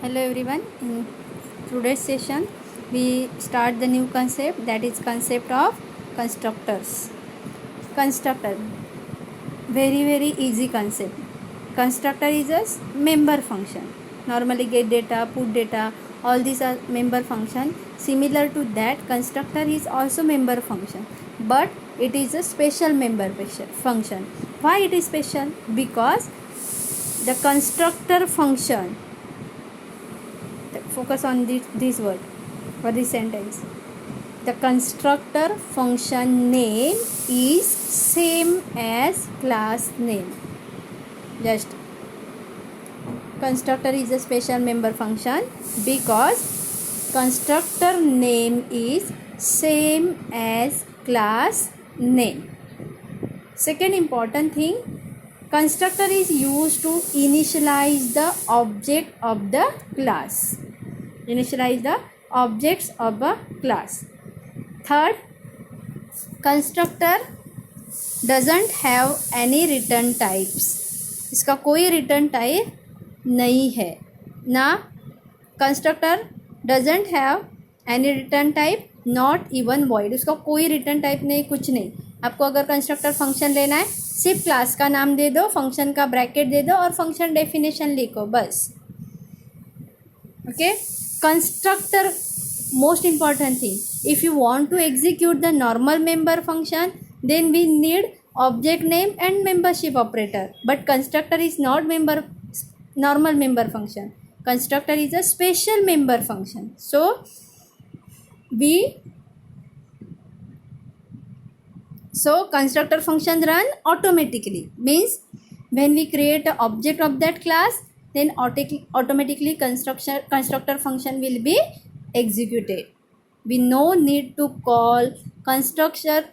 Hello everyone. In today's session, we start the new concept, that is concept of constructors. Constructor, very easy concept. Constructor is a member function. Normally get data, put data, all these are member function. Similar to that, constructor is also member function, but it is a special member function. Why it is special? Because the constructor function, focus on this word for this sentence. The constructor function name is same as class name. Just constructor is a special member function because constructor name is same as class name. Second important thing, constructor is used to initialize the object of the class. Initialize the objects of a class. Third, constructor doesn't have any return types. इसका कोई return type नहीं है ना. Constructor doesn't have any return type, not even void. उसका कोई return type नहीं, कुछ नहीं. आपको अगर कंस्ट्रक्टर फंक्शन लेना है, सिर्फ क्लास का नाम दे दो, फंक्शन का ब्रैकेट दे दो और फंक्शन डेफिनेशन लिखो, बस. Okay. Constructor most important thing, if you want to execute the normal member function, then we need object name and membership operator, but constructor is not normal member function. Constructor is a special member function. So constructor function run automatically, means when we create an object of that class, then automatically constructor function will be executed. We no need to call constructor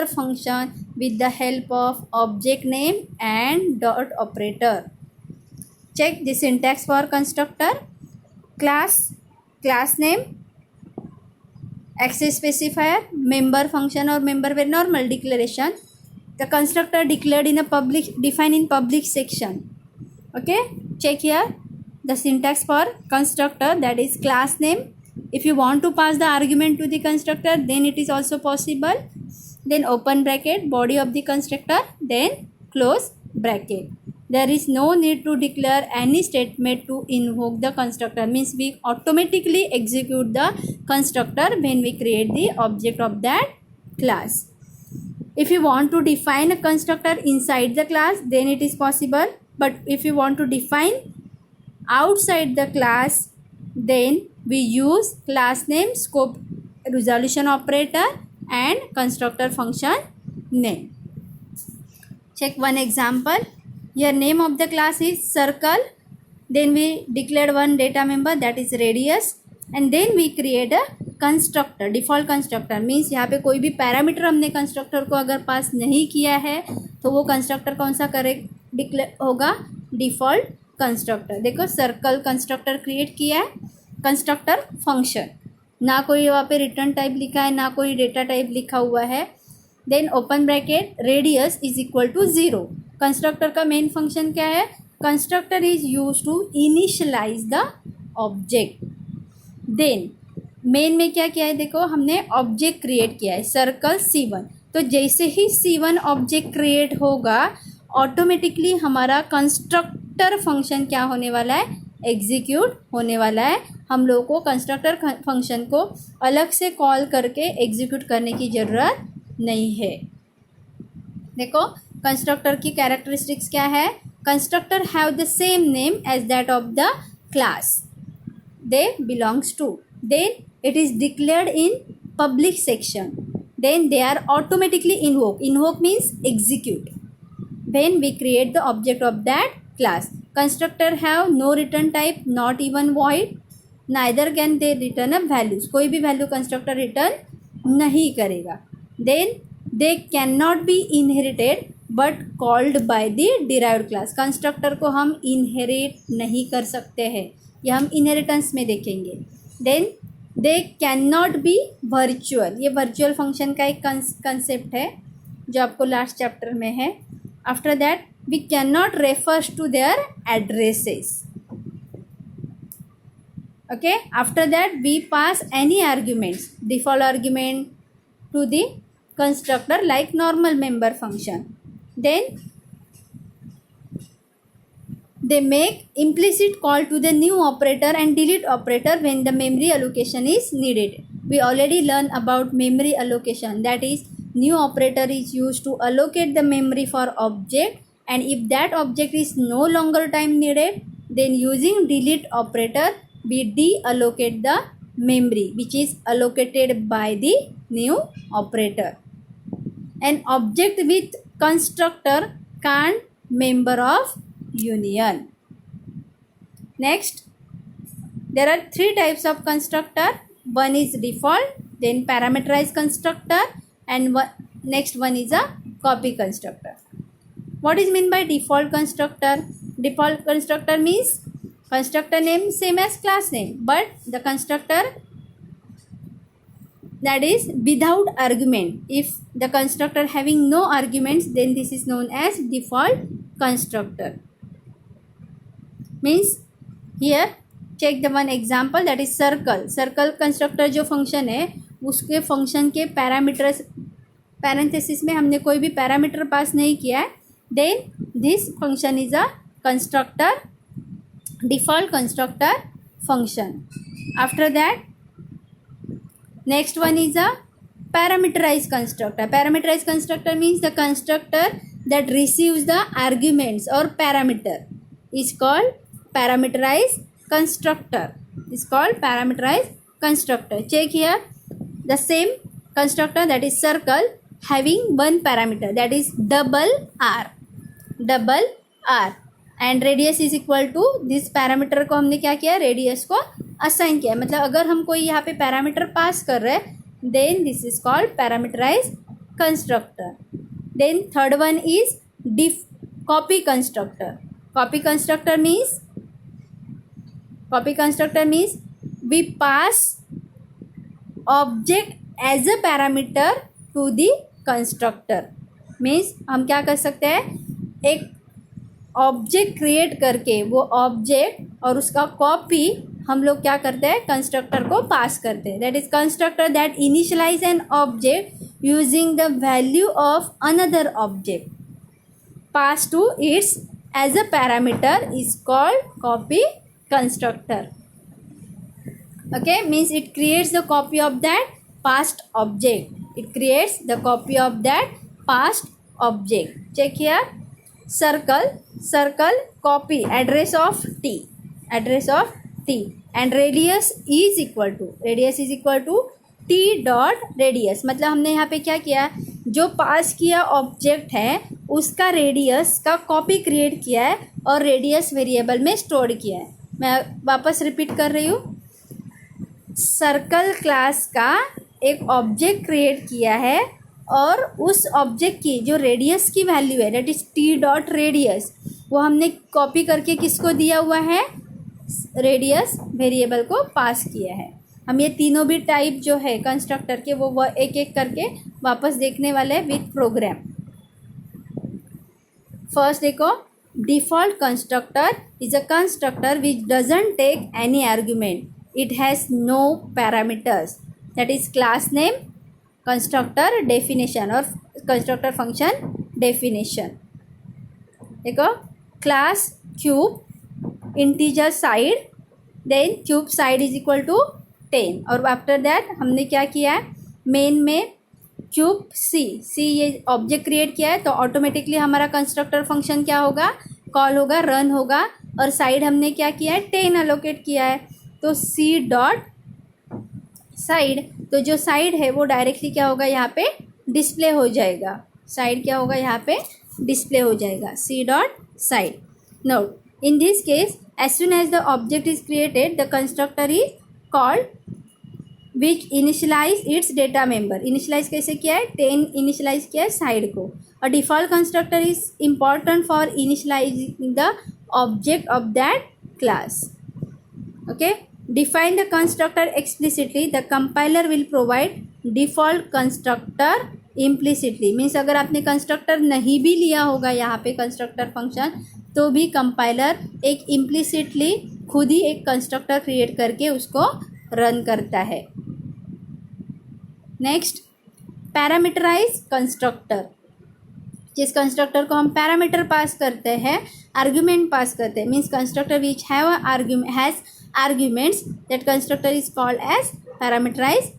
function with the help of object name and dot operator. Check the syntax for constructor. Class name, access specifier, member function or member where normal declaration. The constructor declared in a defined in public section. Okay, check here the syntax for constructor, that is class name. If you want to pass the argument to the constructor, then it is also possible. Then open bracket, body of the constructor, then close bracket. There is no need to declare any statement to invoke the constructor, means we automatically execute the constructor when we create the object of that class. If you want to define a constructor inside the class, then it is possible. But if you want to define outside the class, then we use class name, scope resolution operator and constructor function name. Check one example. Here name of the class is circle, then we declared one data member, that is radius, and then we create a constructor, default constructor, means यहाँ पे कोई भी parameter हमने constructor को अगर पास नहीं किया है तो वो कंस्ट्रक्टर कौन सा डिक्लेयर होगा, डिफॉल्ट कंस्ट्रक्टर. देखो सर्कल कंस्ट्रक्टर क्रिएट किया है, कंस्ट्रक्टर फंक्शन, ना कोई वहाँ पे रिटर्न टाइप लिखा है, ना कोई डेटा टाइप लिखा हुआ है. Then open bracket, radius is equal to 0. Constructor का मेन फंक्शन क्या है, constructor is use to initialize the object. Then main में क्या किया है, देखो हमने ऑब्जेक्ट क्रिएट किया है सर्कल C1. तो जैसे ही C1 ऑब्जेक्ट क्रिएट होगा, ऑटोमेटिकली हमारा कंस्ट्रक्टर फंक्शन क्या होने वाला है, एग्जीक्यूट होने वाला है. हम लोगों को कंस्ट्रक्टर फंक्शन को अलग से कॉल करके एग्जीक्यूट करने की ज़रूरत नहीं है. देखो कंस्ट्रक्टर की कैरेक्टरिस्टिक्स क्या है, constructor have the same name as that of the class they belongs to. Then it is declared in public section, then they are automatically invoked. Invoke means execute when we create the object of that class. Constructor have no return type, not even void, neither can they return a values. कोई भी value constructor return नहीं करेगा. Then they cannot be inherited but called by the derived class. Constructor को हम inherit नहीं कर सकते हैं, यह हम इनहेरिटेंस में देखेंगे. Then they can not be virtual. ये वर्चुअल फंक्शन का एक कंसेप्ट है जो आपको लास्ट चैप्टर में है. After that we can not refers to their addresses. Okay, after that we pass any arguments, default argument to the constructor like normal member function. Then they make implicit call to the new operator and delete operator when the memory allocation is needed. We already learned about memory allocation, that is new operator is used to allocate the memory for object, and if that object is no longer time needed, then using delete operator we deallocate the memory which is allocated by the new operator. An object with constructor can't member of union. Next, there are three types of constructor. One is default, then parameterized constructor, and next one is a copy constructor. What is meant by default constructor? Default constructor means constructor name same as class name, but the constructor that is without argument. If the constructor having no arguments, then this is known as default constructor. Means here check the one example, that is circle. Circle constructor जो function है उसके function के parameters parenthesis में हमने कोई भी parameter pass नहीं किया है, then this function is a constructor, default constructor function. After that next one is a parameterized constructor. Parameterized constructor means the constructor that receives the arguments or parameter is called parameterized constructor. Is called parameterized constructor. Check here the same constructor, that is circle, having one parameter, that is double r and radius is equal to this parameter को हमने क्या किया, radius को assign किया. मतलब अगर हम कोई यहाँ पे पैरामीटर पास कर रहे हैं, then this is called parameterized constructor. Then third one is copy constructor. Copy constructor means we pass object as a parameter to the constructor. Means हम क्या कर सकते हैं, एक ऑब्जेक्ट क्रिएट करके वो ऑब्जेक्ट और उसका कॉपी हम लोग क्या करते हैं, कंस्ट्रक्टर को पास करते हैं. That is constructor that initialize an object using the value of another object pass to its as a parameter is called copy constructor. okay, means it creates the copy of that past object. It creates the copy of that past object. Check here, circle copy address of t and radius is equal to t dot radius. मतलब हमने यहाँ पे क्या किया, जो पास किया object है उसका रेडियस का कॉपी क्रिएट किया है और रेडियस वेरिएबल में स्टोर किया है. मैं वापस रिपीट कर रही हूँ, सर्कल क्लास का एक ऑब्जेक्ट क्रिएट किया है और उस ऑब्जेक्ट की जो रेडियस की वैल्यू है, that is T dot radius, वो हमने कॉपी करके किसको दिया हुआ है, रेडियस वेरिएबल को पास किया है. हम ये तीनों भी टाइप जो है कंस्ट्रक्टर के वो एक एक करके वापस देखने वाले हैं विथ प्रोग्राम. फर्स्ट देखो, default constructor is a constructor which doesn't take any argument. It has no parameters, that is class name, constructor definition और कंस्ट्रक्टर फंक्शन डेफिनेशन. देखो, class cube integer side, then cube side is equal to 10. और after that हमने क्या किया है, main में cube C ये object create किया है, तो ऑटोमेटिकली हमारा कंस्ट्रक्टर फंक्शन क्या होगा, कॉल होगा, रन होगा. और साइड हमने क्या किया है, 10 अलोकेट किया है, तो सी डॉट साइड, तो जो साइड है वो डायरेक्टली क्या होगा, यहाँ पे डिस्प्ले हो जाएगा. साइड क्या होगा, यहाँ पे डिस्प्ले हो जाएगा, c dot side. Note, in this case as soon as the object is created, the constructor is called which initialize its data member. initialize कैसे किया है, 10 initialize किया है साइड को. और default constructor is important for initializing the object of that class. okay, define the constructor explicitly. The compiler will provide default constructor implicitly. Means अगर आपने constructor नहीं भी लिया होगा यहाँ पे कंस्ट्रक्टर फंक्शन, तो भी कंपाइलर एक इम्प्लिसिटली खुद ही एक कंस्ट्रक्टर क्रिएट करके उसको रन करता है। Next, parameterize constructor. जिस कंस्ट्रक्टर को हम पैरामीटर पास करते हैं, आर्ग्यूमेंट पास करते हैं, means constructor which has arguments, that constructor is called as parameterize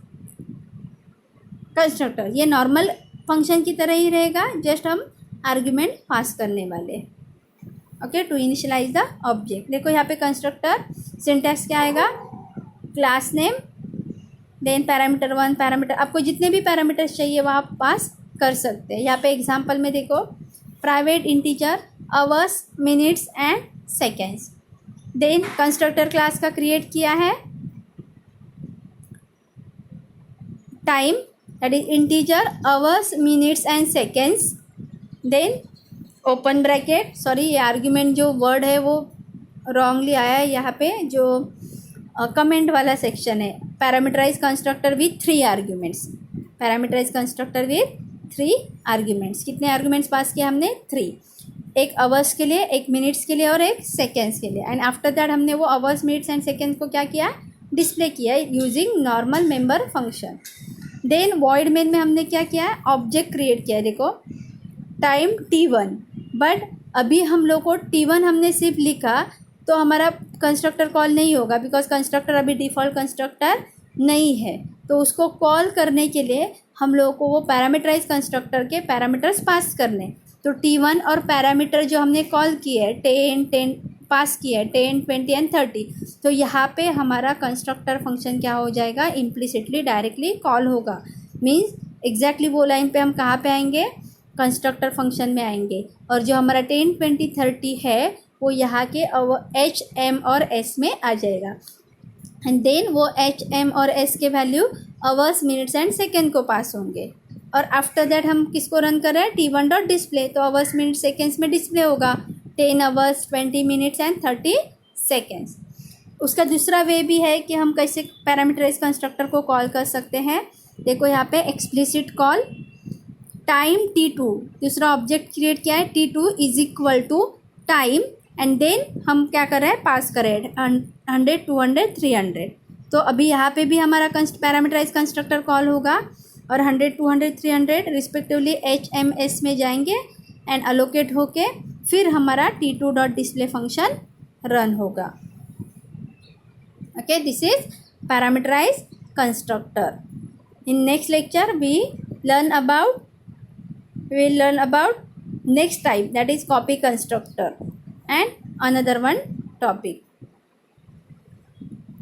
constructor. ये नॉर्मल फंक्शन की तरह ही रहेगा, जस्ट हम आर्ग्यूमेंट पास करने वाले। Okay, to initialize the object. देखो यहाँ पे कंस्ट्रक्टर सिंटैक्स क्या आएगा, class name, then parameter 1, parameter, आपको जितने भी पैरामीटर्स चाहिए वो आप पास कर सकते हैं। यहाँ पे एग्जांपल में देखो, private integer, hours, minutes and seconds. Then constructor class का क्रिएट किया है time, that is integer, hours, minutes and seconds. Then open bracket, sorry ये आर्ग्यूमेंट जो वर्ड है वो रॉन्गली आया है यहाँ पे, जो कमेंट वाला सेक्शन है। Parameterize constructor with 3 arguments, parameterize constructor with 3 arguments. कितने आर्ग्यूमेंट्स पास किए हमने, 3, एक आवर्स के लिए, एक मिनट्स के लिए और एक सेकेंड्स के लिए। एंड आफ्टर दैट हमने वो आवर्स, मिनट्स एंड सेकेंड्स को क्या किया, डिस्प्ले किया using normal member function. Then void main में हमने क्या किया है, ऑब्जेक्ट क्रिएट किया है। देखो टाइम T1, बट अभी हम लोग को T1 हमने सिर्फ लिखा तो हमारा कंस्ट्रक्टर कॉल नहीं होगा, बिकॉज कंस्ट्रक्टर अभी डिफ़ॉल्ट कंस्ट्रक्टर नहीं है। तो उसको कॉल करने के लिए हम लोगों को वो पैरामीटराइज कंस्ट्रक्टर के पैरामीटर्स पास करने। तो T1 और पैरामीटर जो हमने कॉल किए है 10 पास किया है, 10, 20 एंड 30, तो यहाँ पे हमारा कंस्ट्रक्टर फंक्शन क्या हो जाएगा, इम्प्लिसिटली डायरेक्टली कॉल होगा। मीन्स एग्जैक्टली वो लाइन पे हम कहाँ पे आएंगे, कंस्ट्रक्टर फंक्शन में आएंगे। और जो हमारा 10, 20, 30 है वो यहाँ के H, M और S में आ जाएगा। एंड देन वो H, M और S के value hours, minutes and second को पास होंगे। और आफ्टर दैट हम किसको रन कर रहे हैं, T1 डॉट डिस्प्ले, तो आवर्स, मिनट्स, सेकेंड्स में डिस्प्ले होगा 10 आवर्स, 20 मिनट्स एंड 30 सेकेंड्स। उसका दूसरा वे भी है कि हम कैसे पैरामीटराइज कंस्ट्रक्टर को कॉल कर सकते हैं। देखो यहाँ पे एक्सप्लिसिट कॉल, टाइम T2, दूसरा ऑब्जेक्ट क्रिएट किया है, T2 is equal to time, and then हम क्या कर रहे हैं, पास कर रहे हैं 100, 200, 300। तो अभी यहाँ पे भी हमारा पैरामीटराइज कंस्ट्रक्टर कॉल होगा और 100, 200, 300 रिस्पेक्टिवली H, M, S में जाएंगे एंड अलोकेट होके फिर हमारा T2 dot display function run होगा। Okay, this is parameterize constructor. In next lecture we will learn about next type, that is copy constructor, and another one topic.